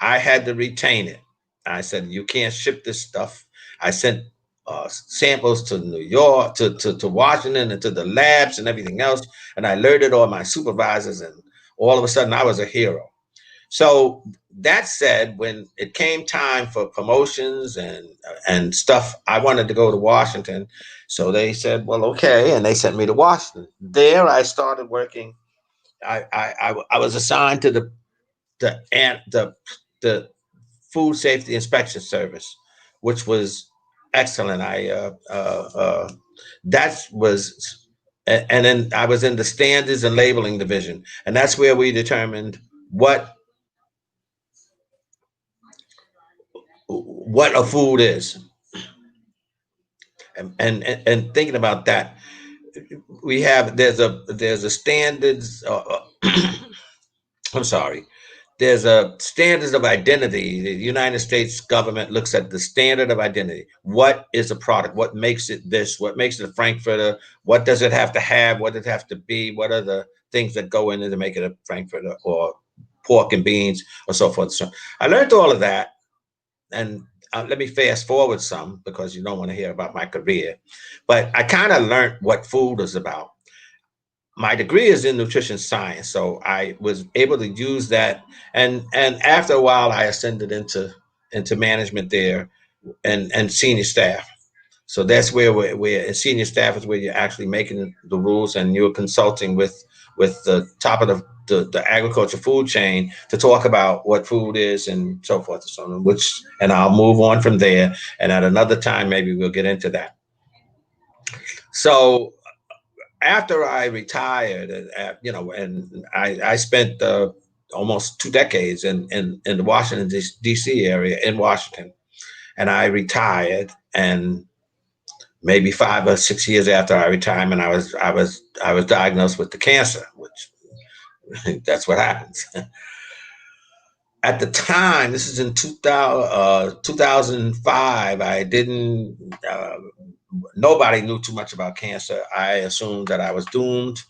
I had to retain it. I said, you can't ship this stuff. I sent samples to New York, to Washington, and to the labs and everything else. And I alerted all my supervisors, and all of a sudden I was a hero. So that said, when it came time for promotions and stuff, I wanted to go to Washington. So they said, well, okay. And they sent me to Washington. There I started working. I was assigned to the Food Safety Inspection Service, which was excellent. That was, and then I was in the Standards and Labeling Division, and that's where we determined what a food is. And thinking about that, we have there's a standards. I'm sorry. There's a standards of identity. The United States government looks at the standard of identity. What is a product? What makes it this? What makes it a Frankfurter? What does it have to have? What does it have to be? What are the things that go in it to make it a Frankfurter, or pork and beans, or so forth? So I learned all of that. And let me fast forward some, because you don't want to hear about my career. But I kind of learned what food is about. My degree is in nutrition science, so I was able to use that. And after a while, I ascended into management there, and senior staff. So that's where we're senior staff is where you're actually making the rules, and you're consulting with the top of the agriculture food chain to talk about what food is and so forth and so on. And I'll move on from there. And at another time, maybe we'll get into that. So after I retired, and I spent almost 2 decades in the Washington D.C. area in Washington, and I retired. And maybe 5 or 6 years after our retirement, I was diagnosed with the cancer, which that's what happens. At the time, this is in 2005. I didn't. Nobody knew too much about cancer. I assumed that I was doomed,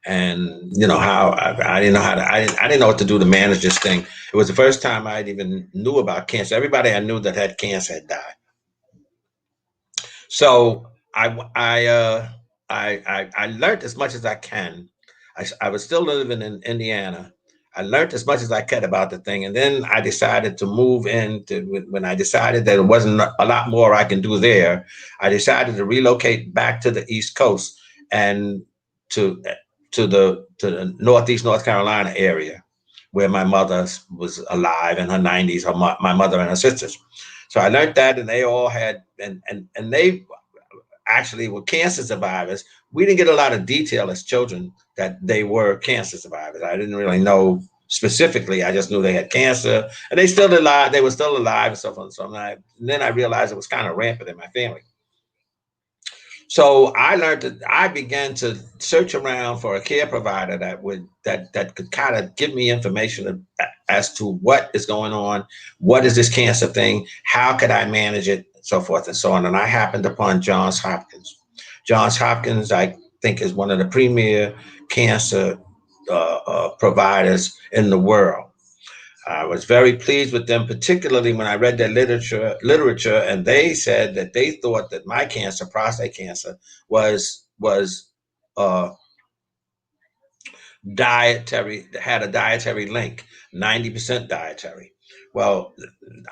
and how I didn't know how to. I didn't know what to do to manage this thing. It was the first time I even knew about cancer. Everybody I knew that had cancer had died. So I learned as much as I can. I was still living in Indiana. I learned as much as I could about the thing, and then I decided to move into. When I decided that it wasn't a lot more I can do there, I decided to relocate back to the East Coast, and to the Northeast North Carolina area, where my mother was alive in her 90s. My mother and her sisters. So I learned that, and they all had, and they actually were cancer survivors. We didn't get a lot of detail as children that they were cancer survivors. I didn't really know specifically. I just knew they had cancer, and they still alive. They were still alive and so on. And then I realized it was kind of rampant in my family. So I began to search around for a care provider that could kind of give me information as to what is going on, what is this cancer thing, how could I manage it, so forth and so on. And I happened upon Johns Hopkins. Johns Hopkins, I think, is one of the premier cancer providers in the world. I was very pleased with them, particularly when I read their literature, and they said that they thought that my cancer, prostate cancer, was dietary, had a dietary link, 90% dietary. Well,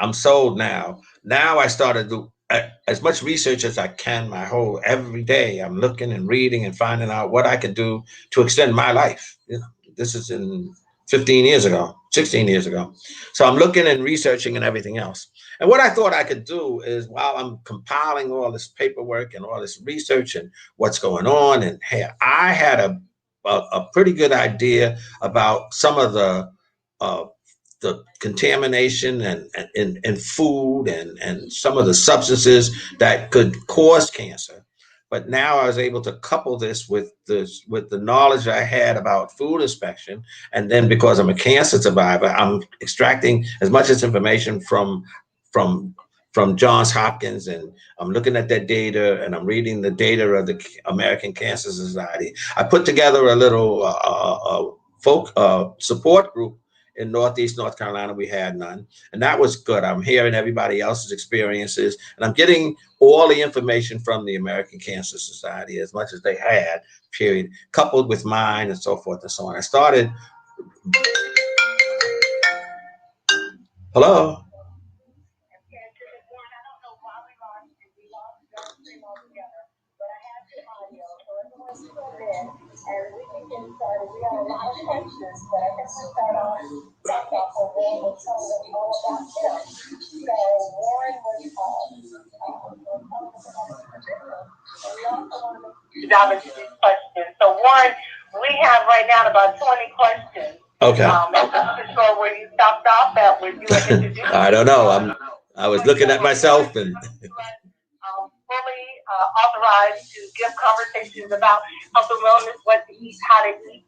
I'm sold now. Now I started to do as much research as I can. Every day I'm looking and reading and finding out what I could do to extend my life. This is in 15 years ago, 16 years ago. So I'm looking and researching and everything else. And what I thought I could do is, while I'm compiling all this paperwork and all this research and what's going on, and hey, I had a pretty good idea about some of the contamination and food and some of the substances that could cause cancer. But now I was able to couple this with the knowledge I had about food inspection, and then because I'm a cancer survivor, I'm extracting as much as information from Johns Hopkins, and I'm looking at that data, and I'm reading the data of the American Cancer Society. I put together a little folk support group In Northeast North Carolina, we had none. And that was good. I'm hearing everybody else's experiences, and I'm getting all the information from the American Cancer Society as much as they had, period, coupled with mine and so forth and so on. I started. Hello? Dive into these questions. So, Warren, we have right now about 20 questions. Okay. I'm not sure where you stopped off at, where you had introduced. I don't know. I was looking at myself and. Fully authorized to give conversations about health and wellness, what to eat, how to eat.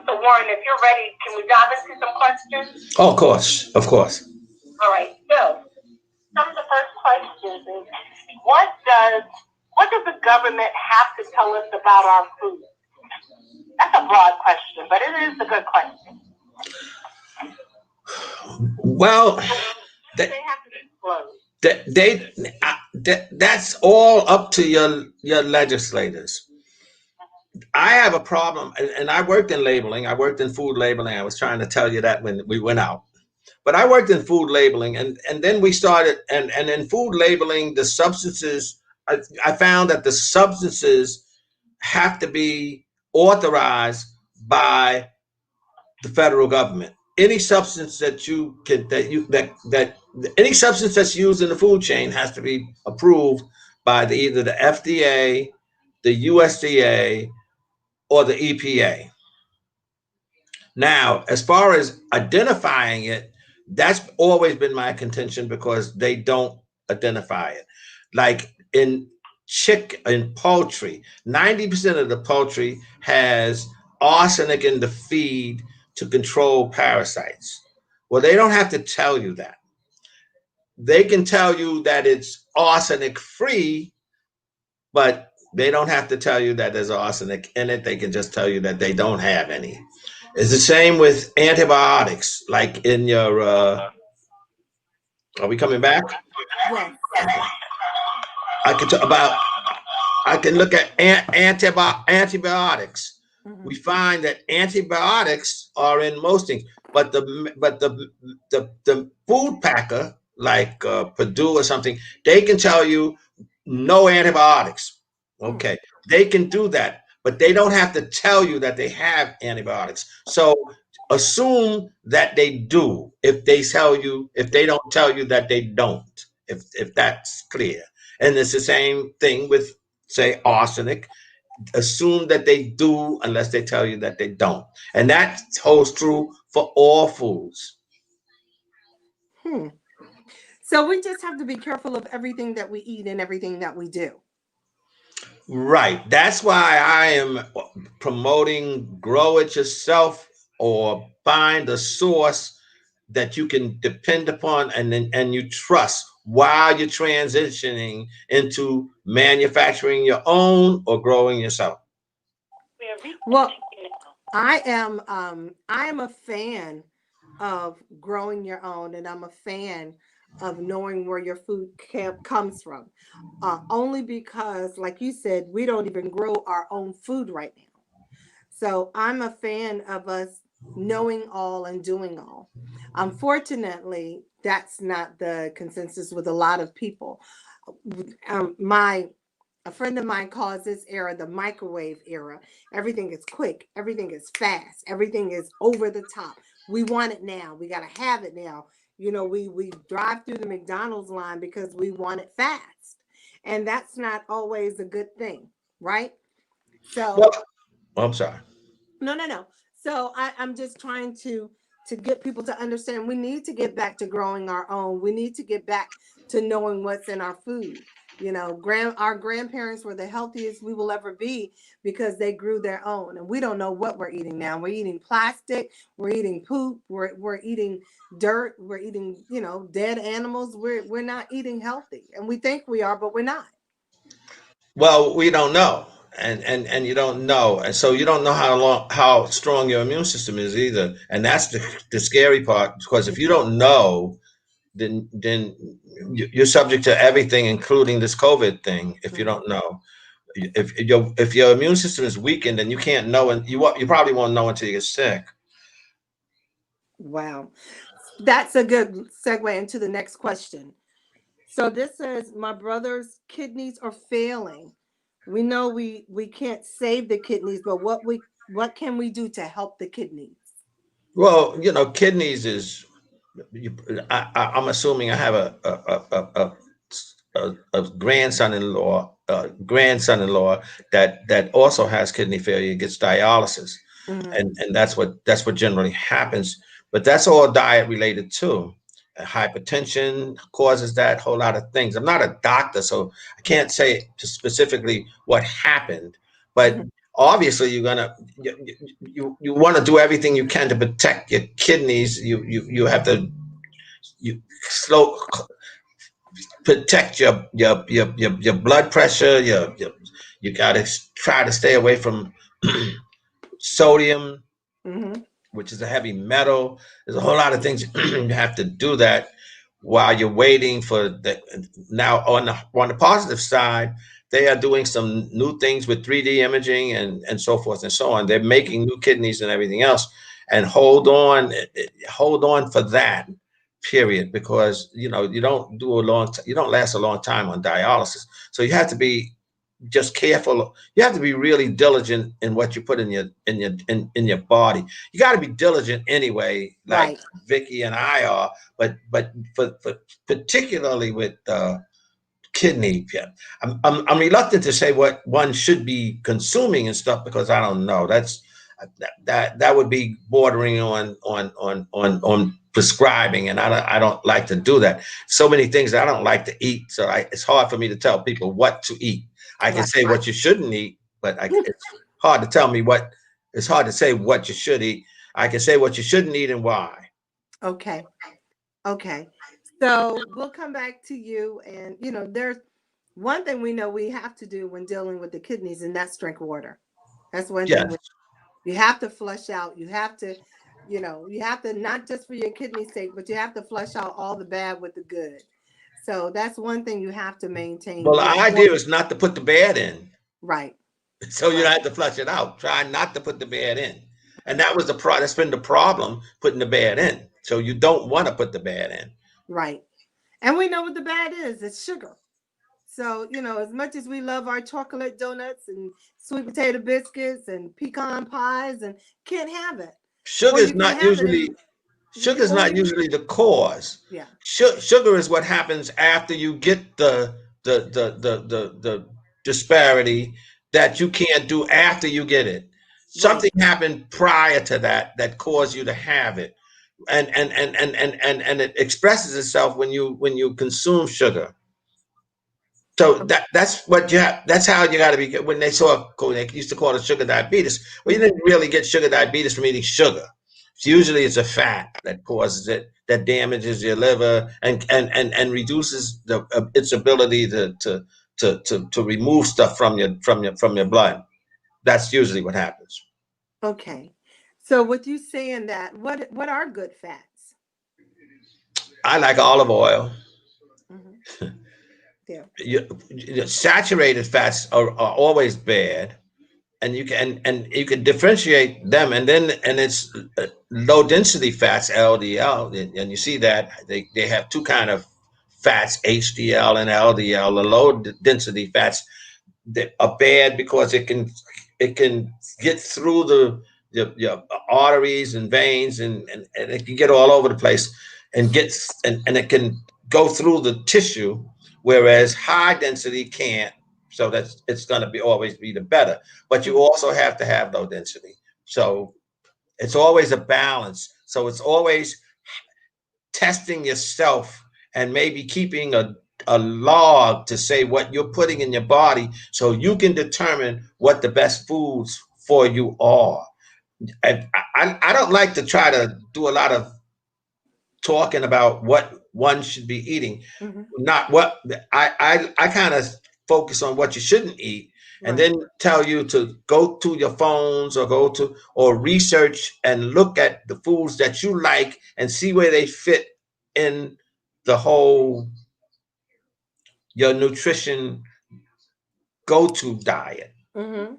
So, Warren, if you're ready, can we dive into some questions? Oh, of course, of course. All right. So, some of the first questions is, what does the government have to tell us about our food? That's a broad question, but it is a good question. Well, they have to disclose. That's all up to your legislators. I have a problem, and I worked in labeling. I worked in food labeling. I was trying to tell you that when we went out. But I worked in food labeling, and then we started, and in food labeling, the substances, I found that the substances have to be authorized by the federal government. Any substance that any substance that's used in the food chain has to be approved by either the FDA, the USDA, or the EPA. Now, as far as identifying it, that's always been my contention because they don't identify it. Like in poultry, 90% of the poultry has arsenic in the feed to control parasites. Well, they don't have to tell you that. They can tell you that it's arsenic free, but they don't have to tell you that there's arsenic in it. They can just tell you that they don't have any. It's the same with antibiotics, like in your. Are we coming back? Yes. I can talk about. I can look at antibiotics. Mm-hmm. We find that antibiotics are in most things, but the food packer like Purdue or something, they can tell you no antibiotics. Okay, they can do that, but they don't have to tell you that they have antibiotics. So assume that they do if they don't tell you that they don't, if that's clear. And it's the same thing with, say, arsenic. Assume that they do unless they tell you that they don't. And that holds true for all foods. So we just have to be careful of everything that we eat and everything that we do. Right. That's why I am promoting grow it yourself or find a source that you can depend upon and you trust while you're transitioning into manufacturing your own or growing yourself. Well, I am a fan of growing your own, and I'm a fan of knowing where your food comes from. Only because, like you said, we don't even grow our own food right now. So I'm a fan of us knowing all and doing all. Unfortunately, that's not the consensus with a lot of people. A friend of mine calls this era the microwave era. Everything is quick. Everything is fast. Everything is over the top. We want it now. We got to have it now. You know, we drive through the McDonald's line because we want it fast. And that's not always a good thing, right? So, I'm sorry. No. So I'm just trying to get people to understand we need to get back to growing our own. We need to get back to knowing what's in our food. You know, our grandparents were the healthiest we will ever be because they grew their own. And we don't know what we're eating now. We're eating plastic. We're eating poop. We're eating dirt. We're eating, dead animals. We're not eating healthy. And we think we are, but we're not. Well, we don't know. and you don't know, and so you don't know how strong your immune system is either, and that's the scary part, because if you don't know, then you're subject to everything, including this COVID thing. If you don't know, if your immune system is weakened, then you can't know, and you probably won't know until you get sick. Wow. That's a good segue into the next question. So this says my brother's kidneys are failing. We know we can't save the kidneys, but what can we do to help the kidneys? Well, kidneys is. I'm assuming I have a grandson-in-law that also has kidney failure, gets dialysis, Mm-hmm. and that's what generally happens. But that's all diet related too. Hypertension causes that, whole lot of things. I'm not a doctor, so I can't say specifically what happened, but Mm-hmm. obviously you want to do everything you can to protect your kidneys. You have to you slow protect your blood pressure. You got to try to stay away from sodium, Mm-hmm. which is a heavy metal. There's a whole lot of things you have to do that while you're waiting for the. Now on the positive side, they are doing some new things with 3D imaging and so forth and so on. They're making new kidneys and everything else. And hold on for that period, because you don't last a long time on dialysis. So you have to be just careful. You have to be really diligent in what you put in your body. You got to be diligent anyway, like Right. Vicky and I are. But for particularly with kidney, yeah, I'm reluctant to say what one should be consuming and stuff, because I don't know. That would be bordering on prescribing, and I don't like to do that. So many things that I don't like to eat, so it's hard for me to tell people what to eat. I can Right. say what you shouldn't eat, but it's hard to tell me what. It's hard to say what you should eat. I can say what you shouldn't eat and why. Okay. Okay. So we'll come back to you. And, there's one thing we know we have to do when dealing with the kidneys, and that's drink water. That's one thing Yes. you have to flush out. You have to not just for your kidney's sake, but you have to flush out all the bad with the good. So that's one thing you have to maintain. Well, the idea is not to put the bad in. Right. So you don't Right. have to flush it out. Try not to put the bad in. And that was that's been the problem, putting the bad in. So you don't want to put the bad in. Right. And we know what the bad is. It's sugar. So, as much as we love our chocolate donuts and sweet potato biscuits and pecan pies, and can't have it. Sugar Or is you can not have it usually in sugar is or not you usually the cause. yeah. Sugar is what happens after you get the disparity that you can't do after you get it. Right. Something happened prior to that caused you to have it. And it expresses itself when you consume sugar. So that's what you have. That's how you got to be. When they used to call it sugar diabetes. Well, you Mhm. didn't really get sugar diabetes from eating sugar. Usually, it's a fat that causes it, that damages your liver and reduces its ability to remove stuff from your blood. That's usually what happens. Okay. So with you saying that, what are good fats? I like olive oil. Hmm. Yeah. Saturated fats are always bad, and you can differentiate them, and it's low density fats, LDL, and you see that they have two kind of fats, HDL and LDL. The low density fats that are bad because it can get through your arteries and veins, and it can get all over the place, and it can go through the tissue, whereas high density can't. So that's it's going to be always be the better, but you Mhm. also have to have low density. So it's always a balance. So it's always testing yourself, and maybe keeping a log to say what you're putting in your body, so you can determine what the best foods for you are. And I don't like to try to do a lot of talking about what one should be eating. Mhm. Not what I kind of focus on what you shouldn't eat, and Right. then tell you to go to your phones or go to or research and look at the foods that you like and see where they fit in the whole your nutrition go-to diet, Mm-hmm.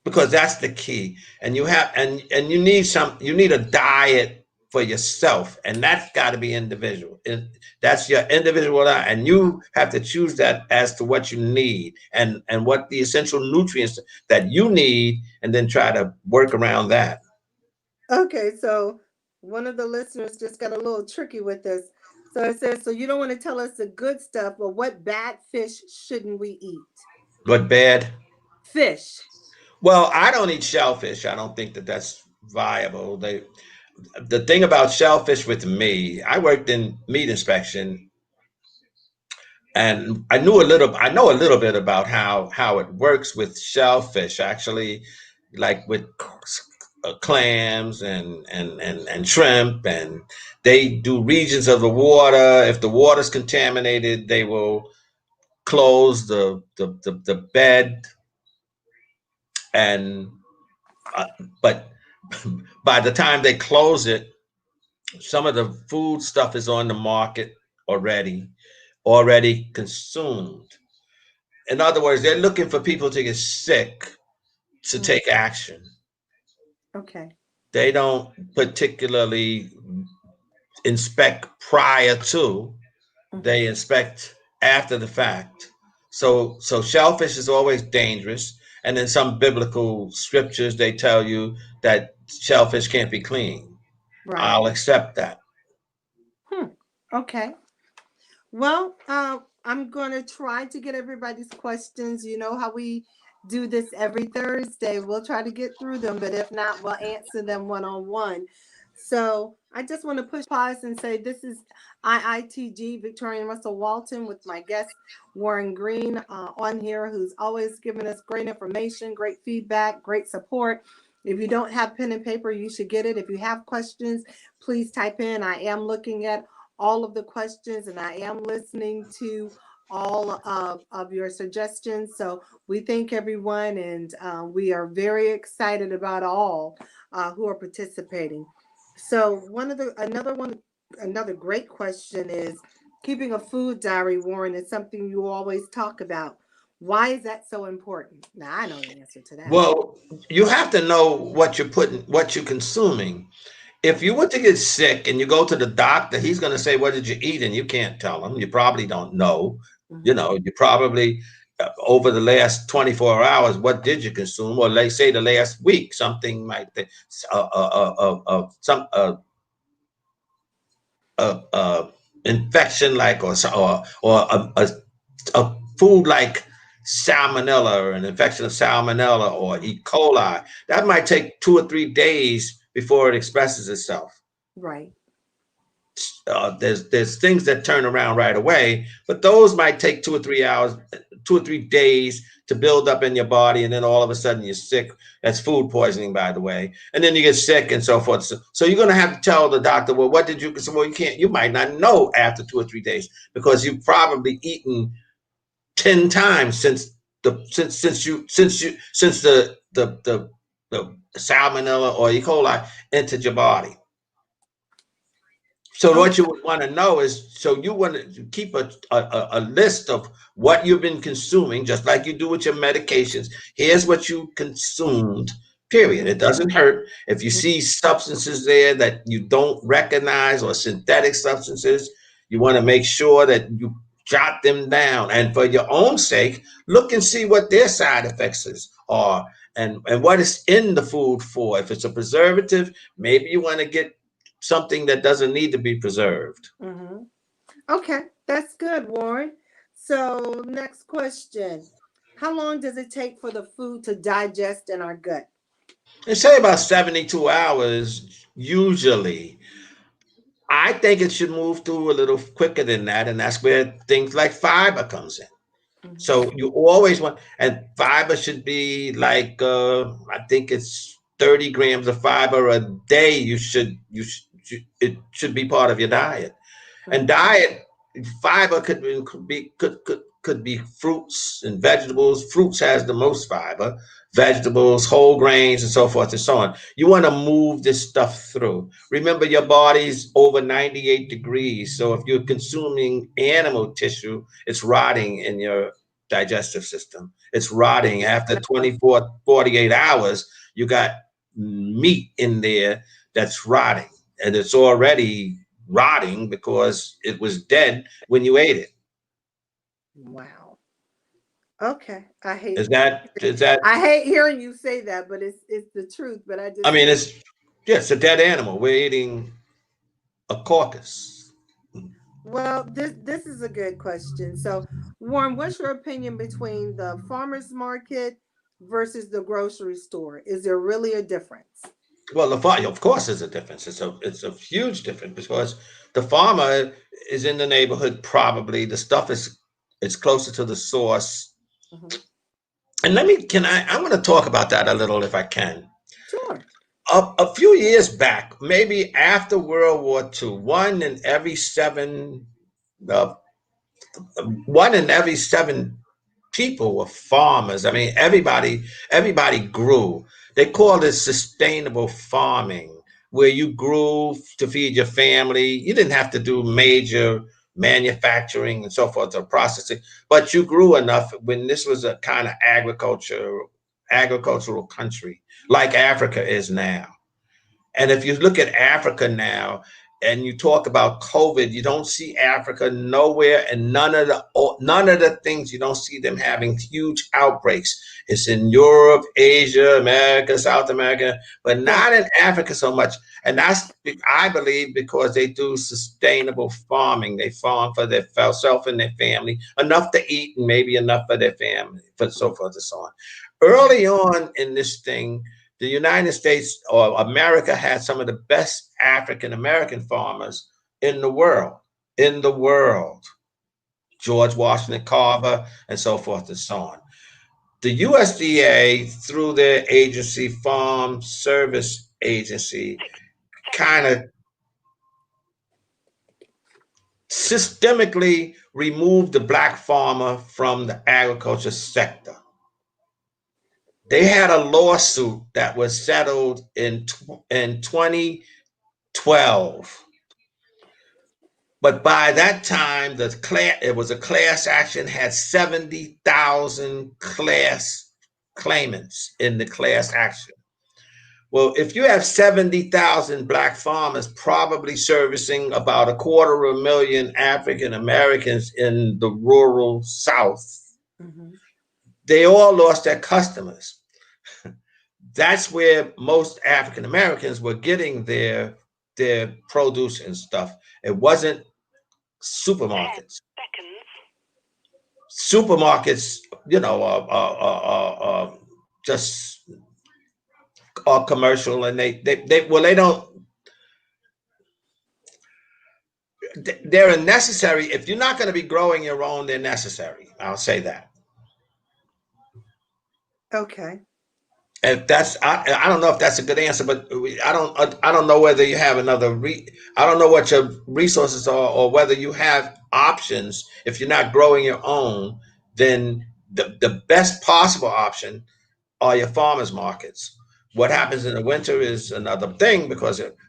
because that's the key. And you have and you need a diet for yourself, and that's got to be individual. That's your individual diet, and you have to choose that as to what you need and what the essential nutrients that you need, and then try to work around that. Okay, so one of the listeners just got a little tricky with this. So it says, so you don't want to tell us the good stuff, but what bad fish shouldn't we eat? But bad. Fish. Well, I don't eat shellfish. I don't think that that's viable. The thing about shellfish with me, I worked in meat inspection, and I know a little bit about how it works with shellfish actually, like with clams and shrimp, and they do regions of the water. If the water's contaminated, they will close the bed, and uh, but by the time they close it, some of the food stuff is on the market already consumed. In other words, they're looking for people to get sick to Mm, take action. okay. They don't particularly inspect prior to, Hmm. they inspect after the fact. So shellfish is always dangerous. And in some biblical scriptures, they tell you that shellfish can't be clean. Right. I'll accept that. Hmm. Okay. Well, I'm going to try to get everybody's questions. You know how we do this every Thursday. We'll try to get through them, but if not, we'll answer them one on one. So I just want to push pause and say this is IITG Victorian Russell Walton with my guest Warren Green on here, who's always giving us great information, great feedback, great support. If you don't have pen and paper, you should get it. If you have questions, please type in. I am looking at all of the questions and I am listening to all of your suggestions. So we thank everyone and we are very excited about all who are participating. So another great question is keeping a food diary, Warren, is something you always talk about. Why is that so important? Now I know the answer to that. Well, you have to know what you're consuming. If you were to get sick and you go to the doctor, he's going to say, "What did you eat?" And you can't tell him. You probably don't know. You Hmm. know, you probably over the last 24 hours, what did you consume? Or they say the last week, something like that, some infection like or a food like salmonella or an infection of salmonella or E. coli. That might take 2 or 3 days before it expresses itself. Right. There's things that turn around right away, but those might take 2 or 3 hours, 2 or 3 days to build up in your body, and then all of a sudden you're sick. That's food poisoning, by the way, and then you get sick and so forth. So you're going to have to tell the doctor, well, what did you consume? Well, you can't. You might not know after 2 or 3 days because you've probably eaten 10 times since the salmonella or E. coli entered your body. So what Okay. you would want to know is, so you want to keep a list of what you've been consuming, just like you do with your medications. Here's what you consumed, period. It Hmm. doesn't hurt. If you see substances there that you don't recognize or synthetic substances, you want to make sure that you jot them down. And for your own sake, look and see what their side effects are and what is in the food for. If it's a preservative, maybe you want to get something that doesn't need to be preserved. Hmm. Okay, that's good, Warren. So, next question. How long does it take for the food to digest in our gut? They say about 72 hours usually. I think it should move through a little quicker than that, and that's where things like fiber comes in. Hmm. So you always want, and fiber should be like I think it's 30 grams of fiber a day. It should be part of your diet. And Hmm. diet fiber could could be fruits and vegetables. Fruits has the most fiber, vegetables, whole grains, and so forth and so on. You want to move this stuff through. Remember, your body's over 98 degrees. So if you're consuming animal tissue, it's rotting in your digestive system. It's rotting after 24, 48 hours. You got meat in there that's rotting, and it's already rotting because it was dead when you ate it. Wow. Okay. Is that I hate hearing you say that, but it's the truth. But I I just mean, hate. it's yeah, it's a dead animal. We're eating a carcass. Well, this is a good question. So, Warren, what's your opinion between the farmers market versus the grocery store? Is there really a difference? Well, the farm, of course, there's a difference. It's a huge difference because the farmer is in the neighborhood. Probably the stuff is it's closer to the source. Hmm. And let me can I'm going to talk about that a little if I can. Sure. A few years back, maybe after World War II, uh, one in every seven people were farmers. I mean, everybody grew. They called it sustainable farming, where you grew to feed your family. You didn't have to do major manufacturing and so forth or processing, but you grew enough when this was a kind of agricultural country like Africa is now. And if you look at Africa now and you talk about COVID, you don't see Africa nowhere, and none of the things you don't see them having huge outbreaks. It's in Europe, Asia, America, South America, but Yeah. not in Africa so much. And that's I believe because they do sustainable farming. They farm for their self and their family, enough to eat and maybe enough for their family, for so forth and so on. Early on in this thing, the United States or America had some of the best African American farmers in the world. In the world, George Washington Carver, and so forth and so on. The USDA, through their agency, Farm Service Agency, kind of systemically removed the black farmer from the agriculture sector. They had a lawsuit that was settled in 2012. But by that time, it was a class action, had 70,000 class claimants in the class action. Well, if you have 70,000 black farmers probably servicing about a quarter of a million African Americans in the rural South, Hmm. they all lost their customers. That's where most African Americans were getting their produce and stuff. It wasn't supermarkets. Supermarkets, just are commercial, and they don't. They're a necessary. If you're not going to be growing your own, they're necessary. I'll say that. Okay. If that's, I don't know if that's a good answer, but I don't know whether you have I don't know what your resources are, or whether you have options. If you're not growing your own, then the best possible option are your farmers markets. What happens in the winter is another thing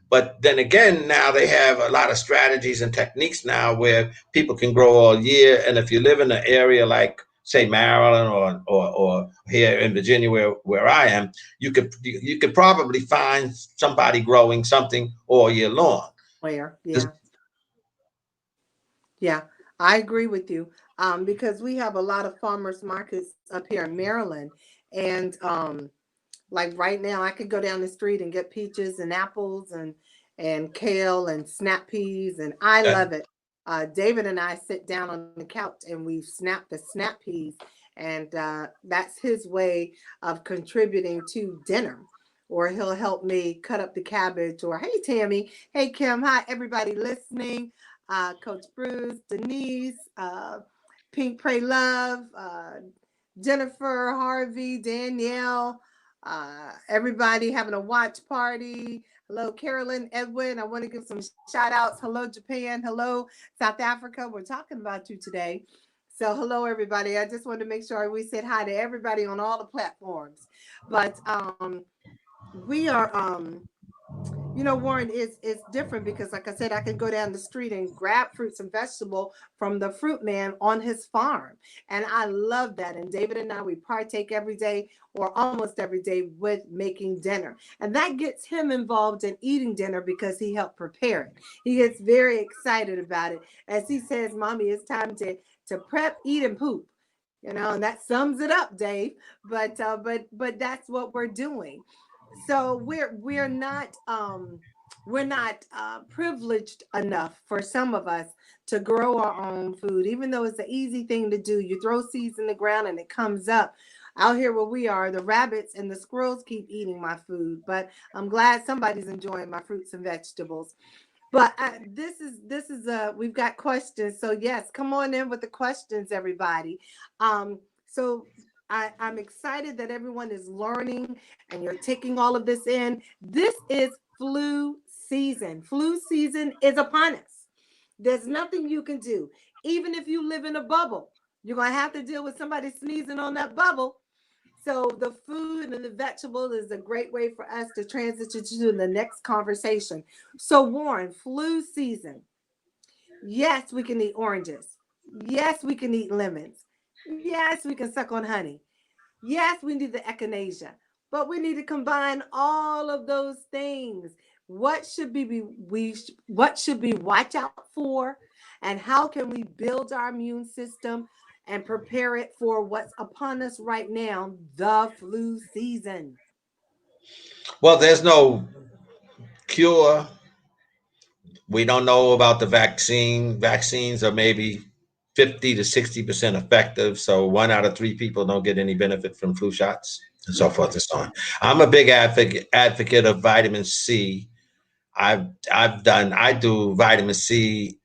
but then again, now they have a lot of strategies and techniques now where people can grow all year. And if you live in an area like say Maryland or here in Virginia where I am, you could probably find somebody growing something all year long. Where? This- Yeah. Yeah. I agree with you. Because we have a lot of farmers markets up here in Maryland, and like right now, I could go down the street and get peaches and apples and kale and snap peas, and I that, love it. David and I sit down on the couch and we snap the snap peas, and that's his way of contributing to dinner. Or he'll help me cut up the cabbage. Or hey Tammy, hey Kim, hi everybody listening. Coach Bruce, Denise, Pink Pray Love, Jennifer, Harvey, Danielle, everybody having a watch party. Hello, Carolyn, Edwin. I want to give some shout outs. Hello, Japan. Hello, South Africa. We're talking about you today. So hello everybody. I just want to make sure we said hi to everybody on all the platforms. But we are Warren, is different because like I said, I can go down the street and grab fruits and vegetable from the fruit man on his farm. And I love that. And David and I, we partake every day or almost every day with making dinner. And that gets him involved in eating dinner because he helped prepare it. He gets very excited about it. As he says, Mommy, it's time to prep, eat, and poop. And that sums it up, Dave. But that's what we're doing. So we're not privileged enough for some of us to grow our own food, even though it's an easy thing to do. You throw seeds in the ground and it comes up. Out here where we are, the rabbits and the squirrels keep eating my food, but I'm glad somebody's enjoying my fruits and vegetables. But we've got questions. So yes, come on in with the questions, everybody. So I'm excited that everyone is learning and you're taking all of this in. This is flu season. Flu season is upon us. There's nothing you can do. Even if you live in a bubble, you're going to have to deal with somebody sneezing on that bubble. So the food and the vegetable is a great way for us to transition to the next conversation. So Warren, flu season. Yes, we can eat oranges. Yes, we can eat lemons. Yes, we can suck on honey. Yes, we need the echinacea, but we need to combine all of those things. What should we watch out for, and how can we build our immune system and prepare it for what's upon us right now, the flu season? Well, there's no cure. We don't know about the vaccine. Vaccines are maybe 50 to 60% effective. So 1 out of 3 people don't get any benefit from flu shots and so forth and so on. I'm a big advocate of vitamin C. I do vitamin C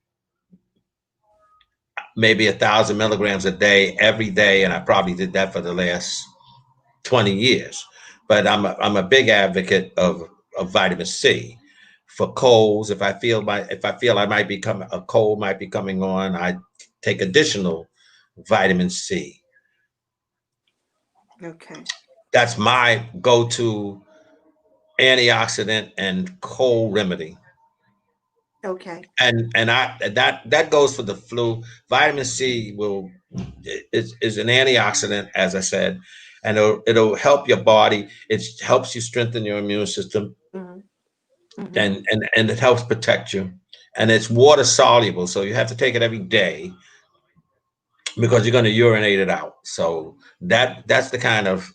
maybe 1,000 milligrams a day every day, and I probably did that for the last 20 years. But I'm a big advocate of vitamin C for colds. If I feel I might become a cold might be coming on, I take additional vitamin C. Okay. That's my go-to antioxidant and cold remedy. Okay. And that goes for the flu. Vitamin C is an antioxidant, as I said, and it'll help your body. It helps you strengthen your immune system, Mm-hmm. Mm-hmm. and it helps protect you. And it's water soluble, so you have to take it every day because you're going to urinate it out. So that's the kind of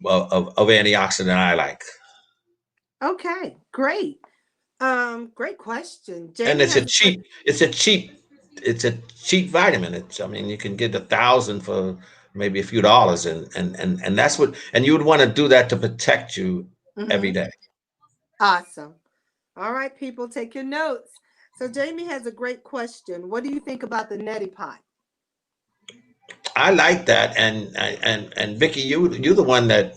antioxidant I like. Okay. Great. Great question. And Jamie has a question. it's a cheap vitamin. I mean, you can get 1,000 for maybe a few dollars, and that's what, and you would want to do that to protect you every Mm-hmm. day. Awesome. All right, people, take your notes. So Jamie has a great question. What do you think about the neti pot? I like that, and Vicky, you're the one that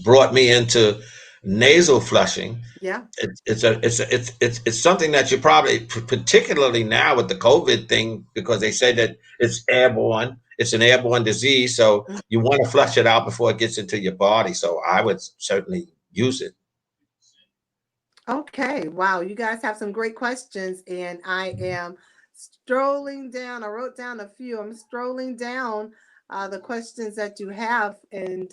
brought me into nasal flushing. Yeah. It's something that you probably, particularly now with the COVID thing, because they say that it's airborne. It's an airborne disease, so you want to flush it out before it gets into your body. So I would certainly use it. Okay. Wow. You guys have some great questions, and I am strolling down. I wrote down a few. I'm strolling down the questions that you have, and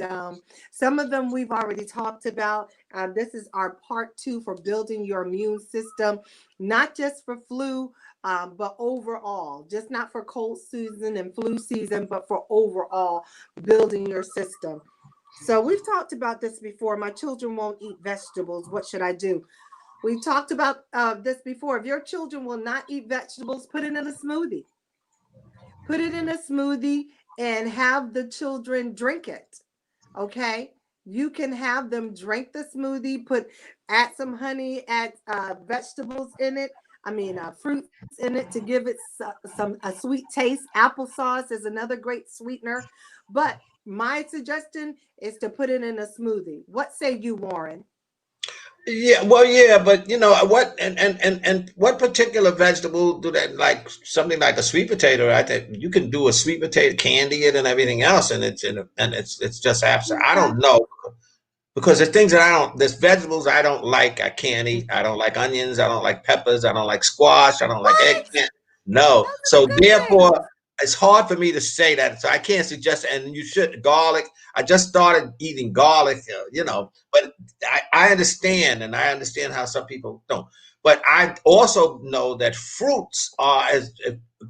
some of them we've already talked about. This is our part two for building your immune system, not just for flu, but overall, just not for cold season and flu season, but for overall building your system. So we've talked about this before. My children won't eat vegetables. What should I do? We talked about this before. If your children will not eat vegetables, put it in a smoothie. Put it in a smoothie and have the children drink it. Okay. You can have them drink the smoothie, add some honey, add vegetables in it. I mean, fruits in it to give it a sweet taste. Applesauce is another great sweetener. But my suggestion is to put it in a smoothie. What say you, Warren? Yeah, well, yeah, but you know what, and what particular vegetable do that like something like a sweet potato? I think you can do a sweet potato, candy it, and everything else, and it's just absent. I Okay. don't know because there's things that I don't. There's vegetables I don't like. I can't eat. I don't like onions. I don't like peppers. I don't like squash. I don't like What? eggplant. No. Those are So the good things. therefore, it's hard for me to say that. So I can't suggest. And you should garlic. I just started eating garlic. But I understand, and I understand how some people don't. But I also know that fruits are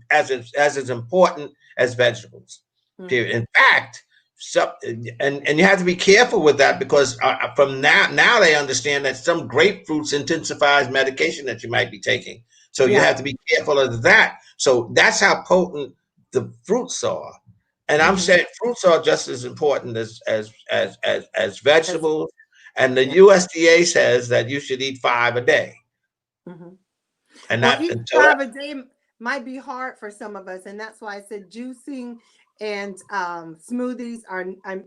as important as vegetables. Period. Mhm. In fact, so, and you have to be careful with that because from now they understand that some grapefruits intensifies medication that you might be taking. So you Yeah. have to be careful of that. So that's how potent the fruits are. And I'm Hmm. saying fruits are just as important as As, vegetables. And the yeah. USDA says that you should eat 5 a day, Hmm. and Well, not eating until five a day might be hard for some of us, and that's why I said juicing and smoothies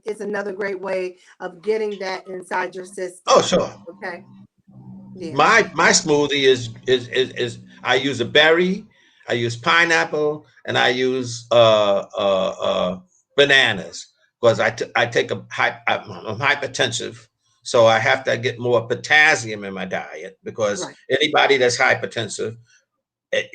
is another great way of getting that inside your oh system. sure. Okay. Yeah. My smoothie is I use a berry, I use pineapple, and I use bananas because I take I'm hypertensive, so I have to get more potassium in my diet because Right. anybody that's hypertensive eh,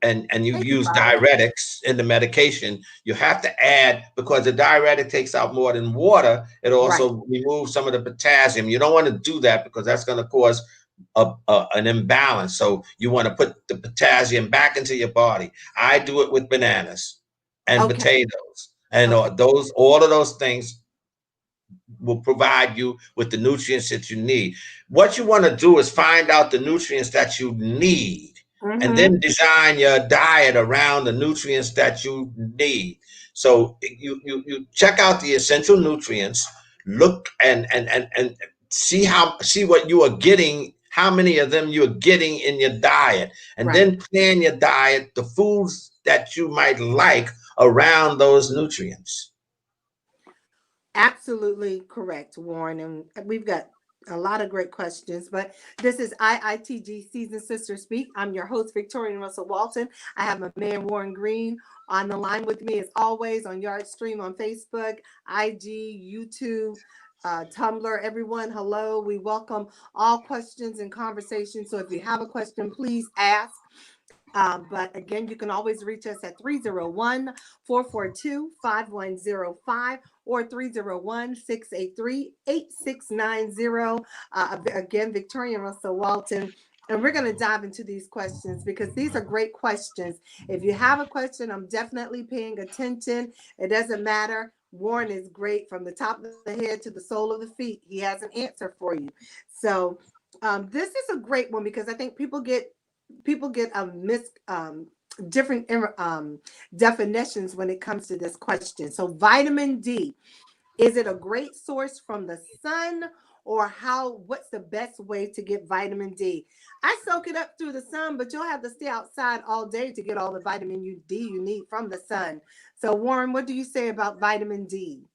and you Thank you, use Father. diuretics in the medication, you have to add because the diuretic takes out more than water. It Right. also removes some of the potassium. You don't want to do that because that's going to cause an imbalance. So you want to put the potassium back into your body. I do it with bananas and Okay. potatoes, and Okay. all of those things will provide you with the nutrients that you need. What you want to do is find out the nutrients that you need and Mm-hmm. then design your diet around the nutrients that you need. So you check out the essential nutrients, look and see what you are getting, how many of them you're getting in your diet, and Right. then plan your diet, the foods that you might like around those nutrients. Absolutely correct, Warren. And we've got a lot of great questions, but this is IITG Seasoned Sisters Speak. I'm your host, Victoria Russell Walton. I have my man, Warren Green, on the line with me as always on Yard Stream on Facebook, IG, YouTube, Tumblr. Everyone, hello. We welcome all questions and conversations. So if you have a question, please ask. But again, you can always reach us at 301-442-5105 or 301-683-8690. Again, Victoria Russell Walton. And we're going to dive into these questions because these are great questions. If you have a question, I'm definitely paying attention. It doesn't matter. Warren is great from the top of the head to the sole of the feet. He has an answer for you. So this is a great one because I think people get a different definitions when it comes to this question. So vitamin D, is it a great source from the sun, or what's the best way to get vitamin D? I soak it up through the sun, but you'll have to stay outside all day to get all the D you need from the sun. So Warren, what do you say about vitamin D?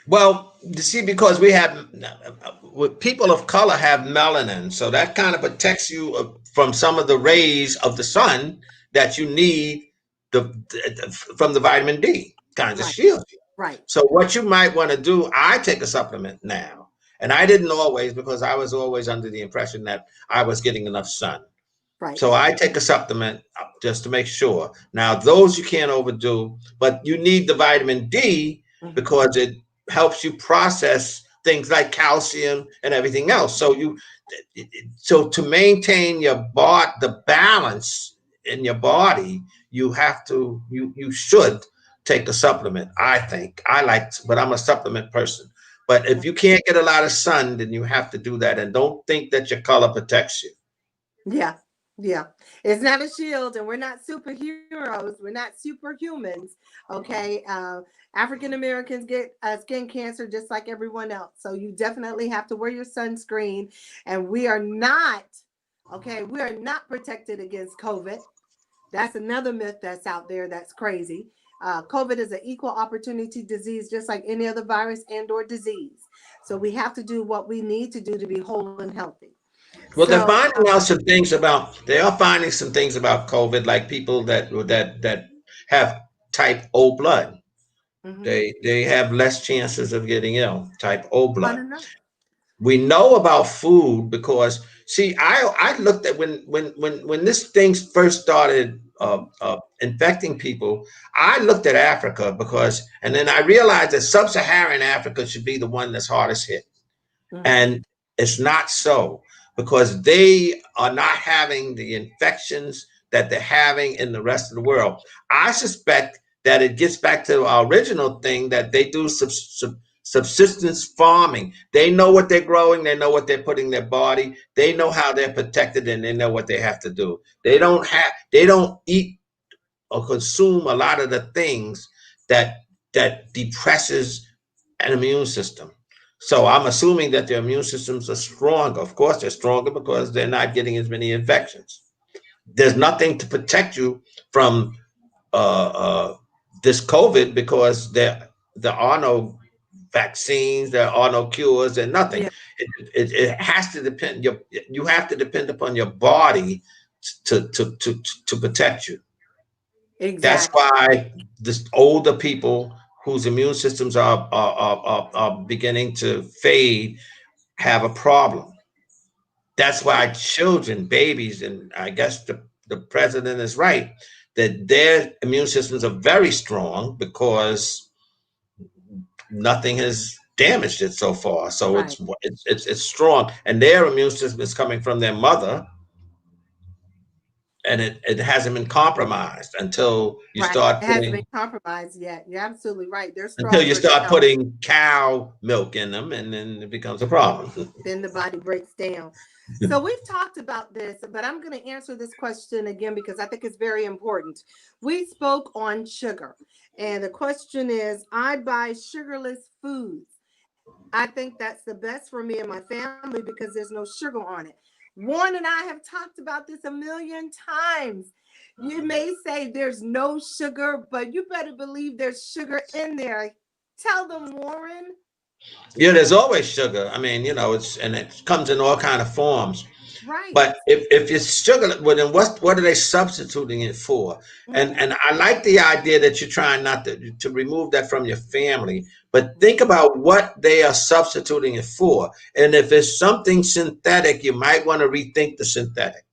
Well, you see, because people of color have melanin, so that kind of protects you from some of the rays of the sun that you need from the vitamin D, kind of Right, shield you. right, So what you might want to do, I take a supplement now, and I didn't always because I was always under the impression that I was getting enough sun. right. So I take a supplement just to make sure. Now, those you can't overdo, but you need the vitamin D Mhm. because it helps you process things like calcium and everything else. So to maintain the balance in your body, you should take a supplement. I think I like, but I'm a supplement person. But if you can't get a lot of sun, then you have to do that, and don't think that your color protects you. Yeah, yeah. It's not a shield, and we're not superheroes. We're not superhumans. Okay. African Americans get skin cancer just like everyone else. So you definitely have to wear your sunscreen. And we are not, okay, we are not protected against COVID. That's another myth that's out there that's crazy. COVID is an equal opportunity disease, just like any other virus and or disease. So we have to do what we need to do to be whole and healthy. Well, they're So, finding out some things about. They are finding some things about COVID, like people that have type O blood. mhm, They have less chances of getting ill. Type O fun blood. enough. We know about food because see, I looked at when this thing first started infecting people. I looked at Africa because, and then I realized that sub-Saharan Africa should be the one that's hardest hit. Mhm. And it's not so because they are not having the infections that they're having in the rest of the world. I suspect that it gets back to our original thing that they do subsistence farming. They know what they're growing, they know what they're putting in their body, they know how they're protected, and they know what they have to do. They don't eat or consume a lot of the things that depresses an immune system. So I'm assuming that their immune systems are stronger. Of course, they're stronger because they're not getting as many infections. There's nothing to protect you from this COVID because there are no vaccines, there are no cures, and nothing. Yeah, It has to depend. You have to depend upon your body to protect you. That's exactly. why this older people whose immune systems are beginning to fade have a problem. That's why children, babies, and I guess the president is right that their immune systems are very strong because nothing has damaged it so far. So Right. it's strong, and their immune system is coming from their mother, and it hasn't been compromised until you Right. start It hasn't been putting compromised yet. You're absolutely right. They're until you stronger start now. putting cow milk in them, and then it becomes a problem. Then the body breaks down. So we've talked about this, but I'm going to answer this question again because I think it's very important. We spoke on sugar, and the question is I buy sugarless foods. I think that's the best for me and my family because there's no sugar on it. Warren and I have talked about this a million times. You may say there's no sugar, but you better believe there's sugar in there. Tell them, Warren. Yeah, there's always sugar. I mean, and it comes in all kind of forms. Right. But if it's sugar, well, then what are they substituting it for? And Mm-hmm. and I like the idea that you're trying not to remove that from your family, but think about what they are substituting it for. And if it's something synthetic, you might want to rethink the synthetic.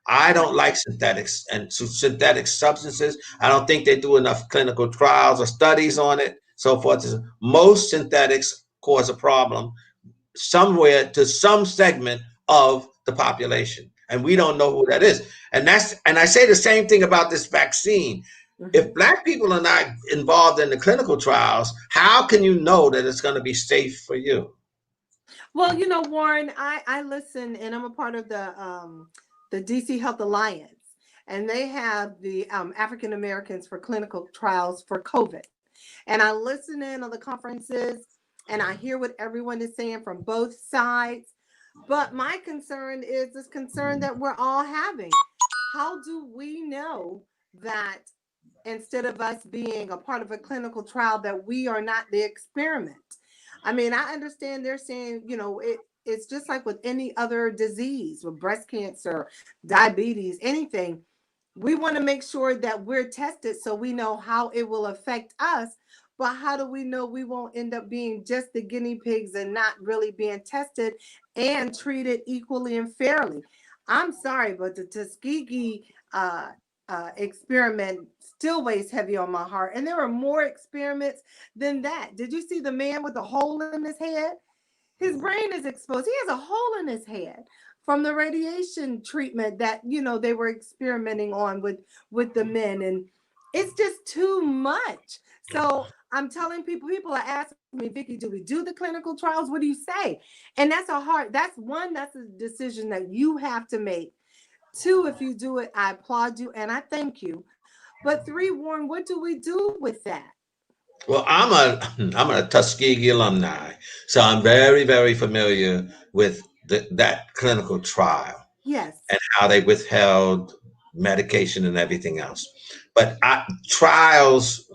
I don't like synthetics and synthetic substances. I don't think they do enough clinical trials or studies on it, so forth. Most synthetics cause a problem somewhere to some segment of the population, and we don't know who that is. And I say the same thing about this vaccine. Mm-hmm. If black people are not involved in the clinical trials, how can you know that it's going to be safe for you? Well, Warren, I listen, and I'm a part of the DC Health Alliance, and they have the African Americans for clinical trials for COVID, and I listen in on the conferences, and I hear what everyone is saying from both sides. But my concern is this concern that we're all having. How do we know that instead of us being a part of a clinical trial that we are not the experiment? I mean, I understand they're saying, it's just like with any other disease, with breast cancer, diabetes, anything. We want to make sure that we're tested so we know how it will affect us. But how do we know we won't end up being just the guinea pigs and not really being tested and treated equally and fairly? I'm sorry, but the Tuskegee experiment still weighs heavy on my heart. And there are more experiments than that. Did you see the man with the hole in his head? His brain is exposed. He has a hole in his head from the radiation treatment that they were experimenting on with the men, and it's just too much. So I'm telling people are asking me, Vicky, do we do the clinical trials? What do you say? And that's a decision that you have to make. Two, if you do it, I applaud you and I thank you. But three, Warren, what do we do with that? Well, I'm a Tuskegee alumni, so I'm very very familiar with that clinical trial Yes. and how they withheld medication and everything else. But trials,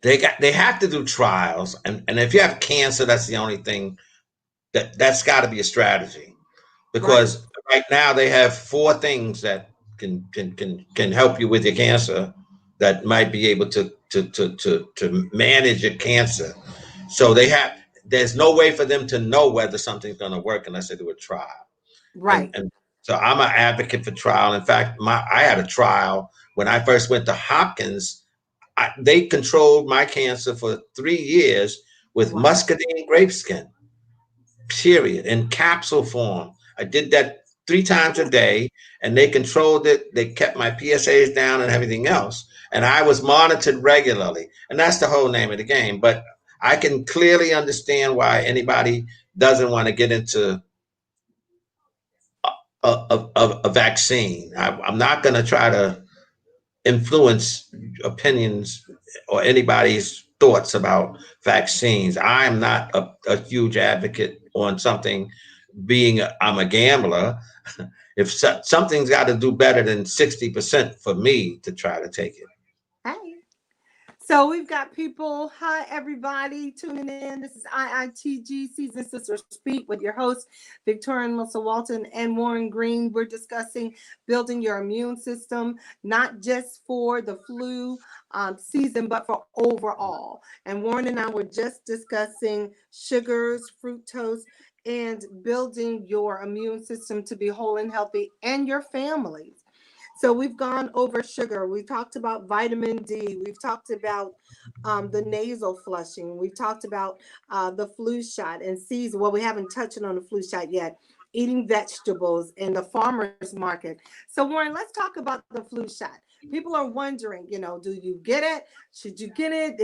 they have to do trials, and if you have cancer, that's the only thing that's got to be a strategy. Right. because right now they have four things that can help you with your cancer, that might be able to manage your cancer. So there's no way for them to know whether something's going to work unless they do a trial. and Right. and so I'm an advocate for trial. In fact, I had a trial when I first went to Hopkins. They controlled my cancer for 3 years with Wow. muscadine grape skin, period, in capsule form. I did that 3 times a day, and they controlled it. They kept my PSAs down and everything else, and I was monitored regularly. And that's the whole name of the game. But I can clearly understand why anybody doesn't want to get into a vaccine. I'm not going to try to influence opinions or anybody's thoughts about vaccines. I am not a huge advocate on something, being I'm a gambler. If something's got to do better than 60% for me to try to take it. Hey. So we've got people. Hi, everybody tuning in. This is IITG Seasoned Sisters Speak with your host, Victoria and Melissa Walton and Warren Green. We're discussing building your immune system, not just for the flu season, but for overall. And Warren and I were just discussing sugars, fructose, and building your immune system to be whole and healthy, and your families. So we've gone over sugar. We talked about vitamin D. We've talked about the nasal flushing. We've talked about the flu shot and season. Well, we haven't touched on the flu shot yet. Eating vegetables in the farmers market. So Warren, let's talk about the flu shot. People are wondering, do you get it? Should you get it?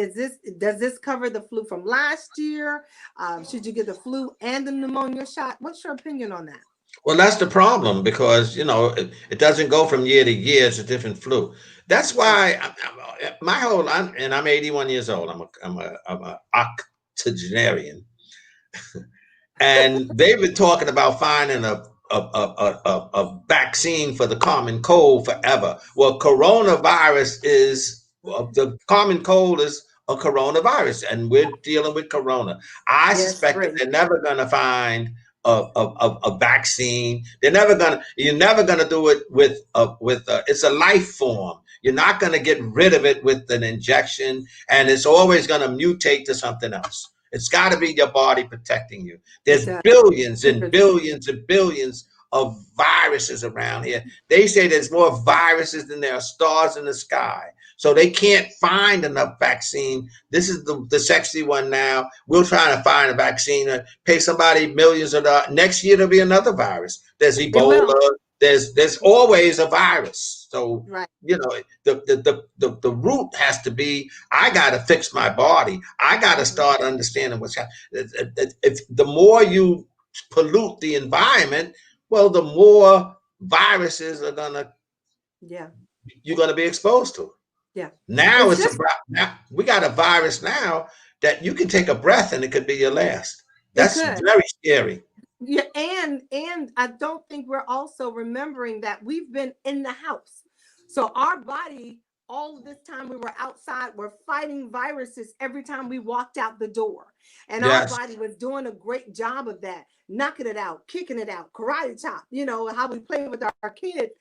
Does this cover the flu from last year? Should you get the flu and the pneumonia shot? What's your opinion on that? Well, that's the problem, because it doesn't go from year to year. It's a different flu. That's why I'm 81 years old. I'm a octogenarian, and they've been talking about finding a vaccine for the common cold forever. Well, the common cold is a coronavirus, and we're dealing with corona. I Yes, suspect that three. they're never going to find a vaccine. You're never gonna do it it's a life form. You're not gonna get rid of it with an injection, and it's always gonna mutate to something else. It's got to be your body protecting you. It There's does. billions It and really does. billions and billions of viruses around here. They say there's more viruses than there are stars in the sky. So they can't find enough vaccine. This is the sexy one now. We're trying to find a vaccine, pay somebody millions of dollars. Next year there'll be another virus. There's It will. Ebola. There's always a virus. So Right. the root has to be, I got to fix my body. I got to Mhm. start understanding what's happening. If the more you pollute the environment, well, the more viruses Yeah. you're gonna be exposed to. Yeah. Now It's it's just, about now we got a virus now that you can take a breath and it could be your last. it That's could. very scary. Yeah, and I don't think we're also remembering that we've been in the house. So our body, all of this time we were outside, we're fighting viruses every time we walked out the door. And our Yes. body was doing a great job of that, knocking it out, kicking it out, karate chop, how we play with our kids.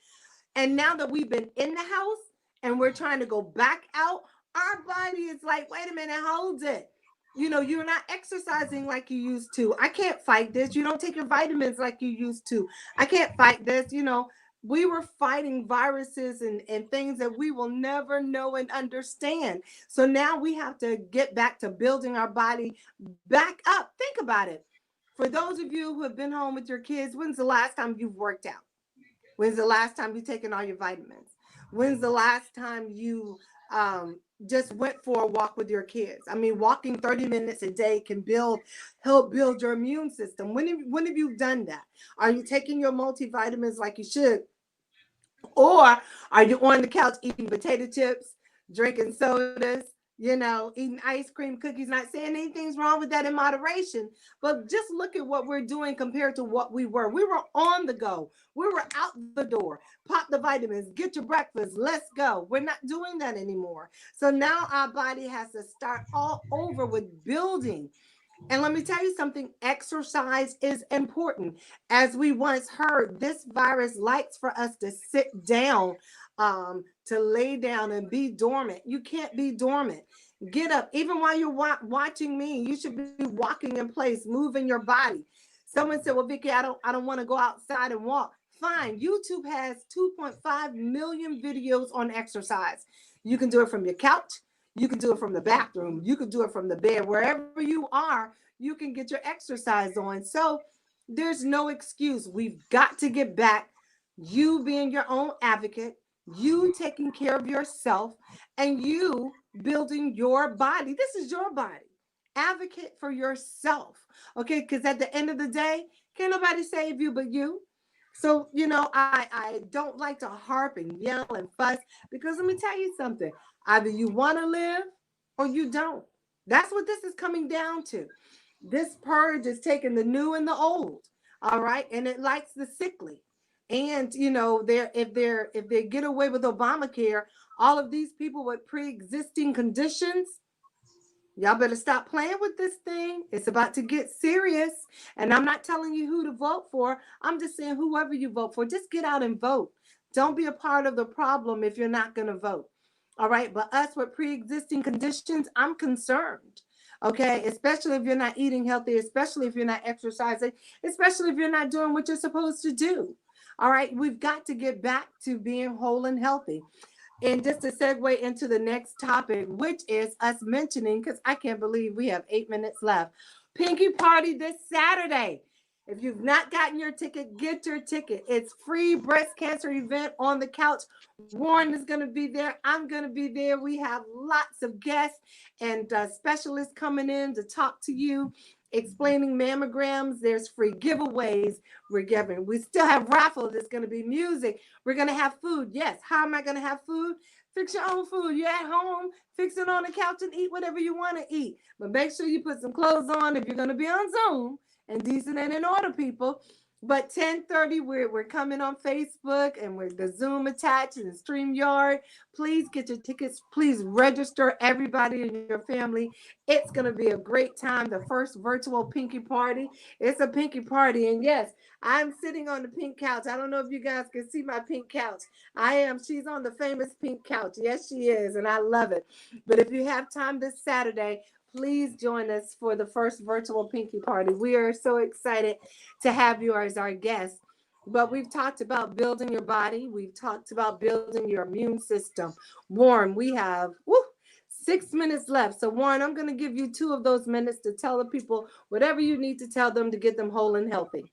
And now that we've been in the house and we're trying to go back out, our body is like, wait a minute, hold it. You're not exercising like you used to. I can't fight this. You don't take your vitamins like you used to. I can't fight this. We were fighting viruses and things that we will never know and understand. So now we have to get back to building our body back up. Think about it. For those of you who have been home with your kids, when's the last time you've worked out? When's the last time you taken all your vitamins? When's the last time you just went for a walk with your kids? I mean, walking 30 minutes a day can help build your immune system. When have you done that? Are you taking your multivitamins like you should? Or are you on the couch eating potato chips, drinking sodas, eating ice cream, cookies? Not saying anything's wrong with that in moderation, but just look at what we're doing compared to what we were. We were on the go. We were out the door. Pop the vitamins, get your breakfast, let's go. We're not doing that anymore. So now our body has to start all over with building. And let me tell you something, exercise is important. As we once heard, this virus likes for us to sit down, to lay down and be dormant. You can't be dormant. Get up. Even while you're watching me, you should be walking in place, moving your body. Someone said, well, Vicki, I don't want to go outside and walk. Fine. YouTube has 2.5 million videos on exercise. You can do it from your couch. You can do it from the bathroom. You can do it from the bed. Wherever you are, you can get your exercise on. So there's no excuse. We've got to get back. You being your own advocate, you taking care of yourself, and you building your body. This is your body. Advocate for yourself. Okay. Because at the end of the day, can't nobody save you but you. So, I don't like to harp and yell and fuss because let me tell you something. Either you want to live or you don't. That's what this is coming down to. This purge is taking the new and the old. All right. And it likes the sickly. And if they get away with Obamacare, all of these people with pre-existing conditions, y'all better stop playing with this thing. It's about to get serious. And I'm not telling you who to vote for. I'm just saying whoever you vote for, just get out and vote. Don't be a part of the problem if you're not going to vote. All right. But us with pre existing conditions, I'm concerned. Okay. Especially if you're not eating healthy, especially if you're not exercising, especially if you're not doing what you're supposed to do. All right. We've got to get back to being whole and healthy. And just to segue into the next topic, which is us mentioning, because I can't believe we have 8 minutes left. Pinky Party this Saturday. If you've not gotten your ticket, get your ticket. It's free breast cancer event on the couch. Warren is going to be there. I'm going to be there. We have lots of guests and specialists coming in to talk to you, explaining mammograms. There's free giveaways we're giving. We still have raffles. There's going to be music. We're going to have food. Yes. How am I going to have food? Fix your own food. You're at home. Fix it on the couch and eat whatever you want to eat. But make sure you put some clothes on if you're going to be on Zoom and decent and in order, people. But 10:30, we're coming on Facebook and we're the Zoom attached and StreamYard. Please get your tickets. Please register everybody in your family. It's going to be a great time. The first virtual Pinky Party. It's a Pinky Party. And yes, I'm sitting on the pink couch. I don't know if you guys can see my pink couch. I am. She's on the famous pink couch. Yes, she is. And I love it. But if you have time this Saturday, please join us for the first virtual Pinky Party. We are so excited to have you as our guest. But we've talked about building your body. We've talked about building your immune system. Warren, we have 6 minutes left. So, Warren, I'm going to give you 2 of those minutes to tell the people whatever you need to tell them to get them whole and healthy.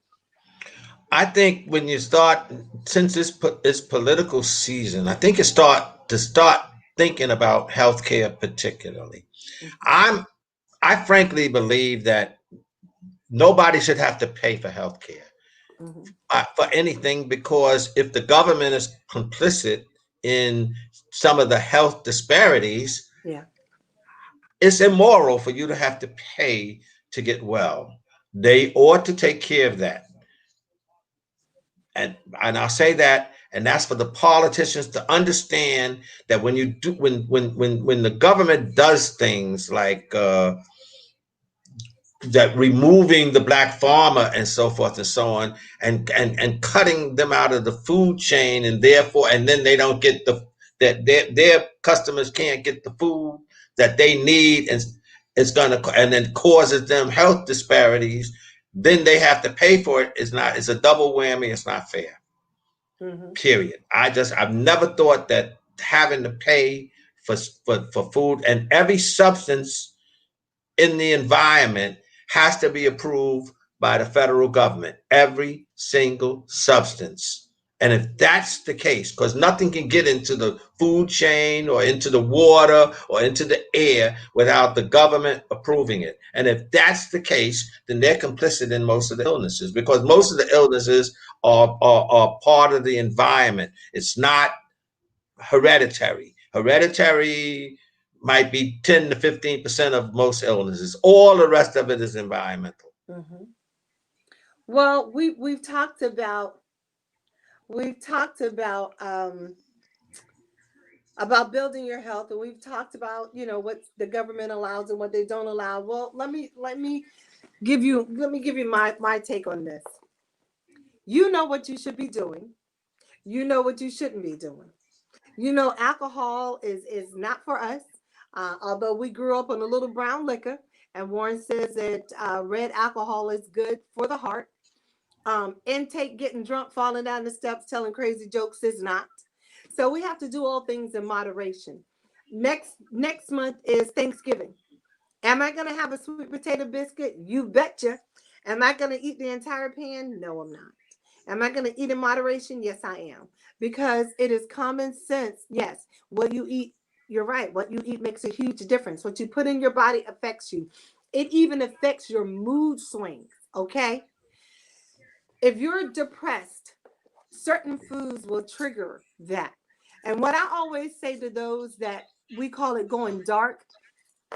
I think when you start, since it's political season, I think you start thinking about healthcare particularly. I'm I frankly believe that nobody should have to pay for healthcare for anything, because if the government is complicit in some of the health disparities, Yeah. it's immoral for you to have to pay to get well. They ought to take care of that. And I'll say that, and that's for the politicians to understand that when you do when the government does things like that, removing the black farmer and so forth and so on, and cutting them out of the food chain, and therefore, and then they don't get that their customers can't get the food that they need, and it's gonna, and then causes them health disparities, then they have to pay for it. It's a double whammy. It's not fair. Period. I've never thought that having to pay for food, and every substance in the environment has to be approved by the federal government. Every single substance. And if that's the case, because nothing can get into the food chain or into the water or into the air without the government approving it. And if that's the case, then they're complicit in most of the illnesses, because most of the illnesses are part of the environment. It's not hereditary. Hereditary might be 10 to 15% of most illnesses. All the rest of it is environmental. Well, we've talked about about building your health, and we've talked about, what the government allows and what they don't allow. Well, let me give you my take on this. You know what you should be doing. You know what you shouldn't be doing. Alcohol is not for us. Although we grew up on a little brown liquor, and Warren says that red alcohol is good for the heart. Intake, getting drunk, falling down the steps, telling crazy jokes is not. So we have to do all things in moderation. Next month is Thanksgiving. Am I gonna have a sweet potato biscuit? You betcha. Am I gonna eat the entire pan? No, I'm not. Am I gonna eat in moderation? Yes, I am. Because it is common sense. Yes, what you eat, you're right. What you eat makes a huge difference. What you put in your body affects you. It even affects your mood swings. Okay. If you're depressed, certain foods will trigger that. And what I always say to those that we call it going dark,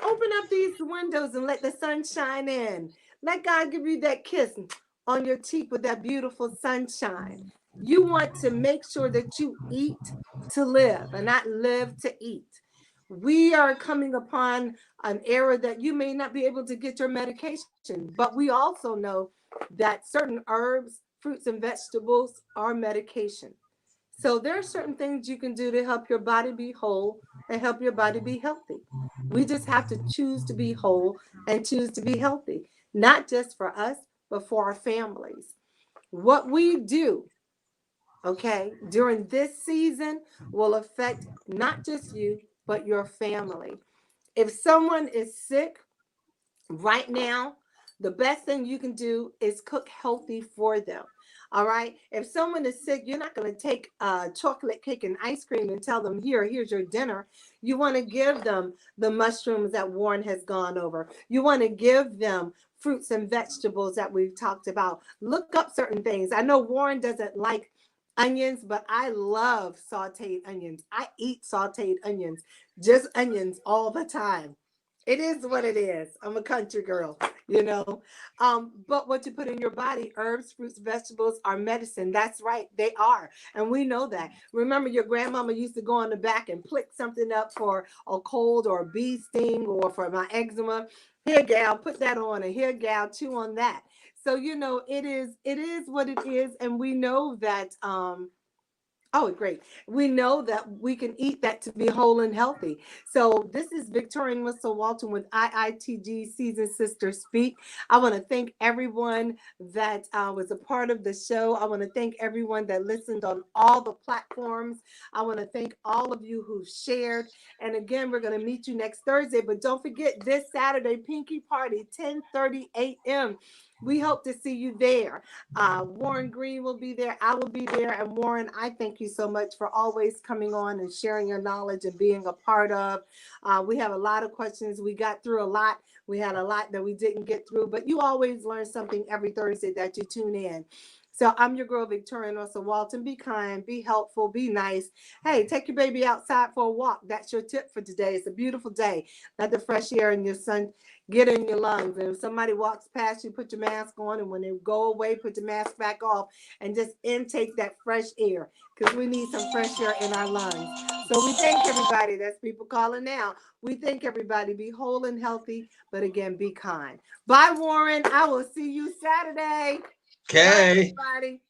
open up these windows and let the sun shine in. Let God give you that kiss on your cheek with that beautiful sunshine. You want to make sure that you eat to live and not live to eat. We are coming upon an era that you may not be able to get your medication, but we also know that certain herbs, fruits, and vegetables are medication. So there are certain things you can do to help your body be whole and help your body be healthy. We just have to choose to be whole and choose to be healthy, not just for us, but for our families. What we do, okay, during this season will affect not just you, but your family. If someone is sick, right now, the best thing you can do is cook healthy for them. All right. If someone is sick, you're not going to take chocolate cake and ice cream and tell them, here's your dinner. You want to give them the mushrooms that Warren has gone over. You want to give them fruits and vegetables that we've talked about. Look up certain things. I know Warren doesn't like onions, but I love sauteed onions. I eat sauteed onions, just onions all the time. It is what it is. I'm a country girl, you know. But what you put in your body, herbs, fruits, vegetables are medicine. That's right, they are. And we know that. Remember, your grandmama used to go on the back and plick something up for a cold or a bee sting or for my eczema. Here, gal, put that on, and here, gal, chew on that. So, it is what it is. And we know that oh, great. We know that we can eat that to be whole and healthy. So this is Victoria and Russell Walton with IITG Seasoned Sisters Speak. I want to thank everyone that was a part of the show. I want to thank everyone that listened on all the platforms. I want to thank all of you who shared. And again, we're going to meet you next Thursday. But don't forget, this Saturday, Pinky Party, 10:30 a.m. We hope to see you there. Warren Green will be there. I will be there. And Warren, I thank you so much for always coming on and sharing your knowledge and being a part of. We have a lot of questions. We got through a lot. We had a lot that we didn't get through, but you always learn something every Thursday that you tune in. So I'm your girl, Victoria Russell Walton. Be kind, be helpful, be nice. Hey, take your baby outside for a walk. That's your tip for today. It's a beautiful day. Let the fresh air and your sun get in your lungs. And if somebody walks past you, put your mask on. And when they go away, put your mask back off and just intake that fresh air because we need some fresh air in our lungs. So we thank everybody. That's people calling now. We thank everybody. Be whole and healthy, but again, be kind. Bye, Warren. I will see you Saturday. Bye, Okay. everybody.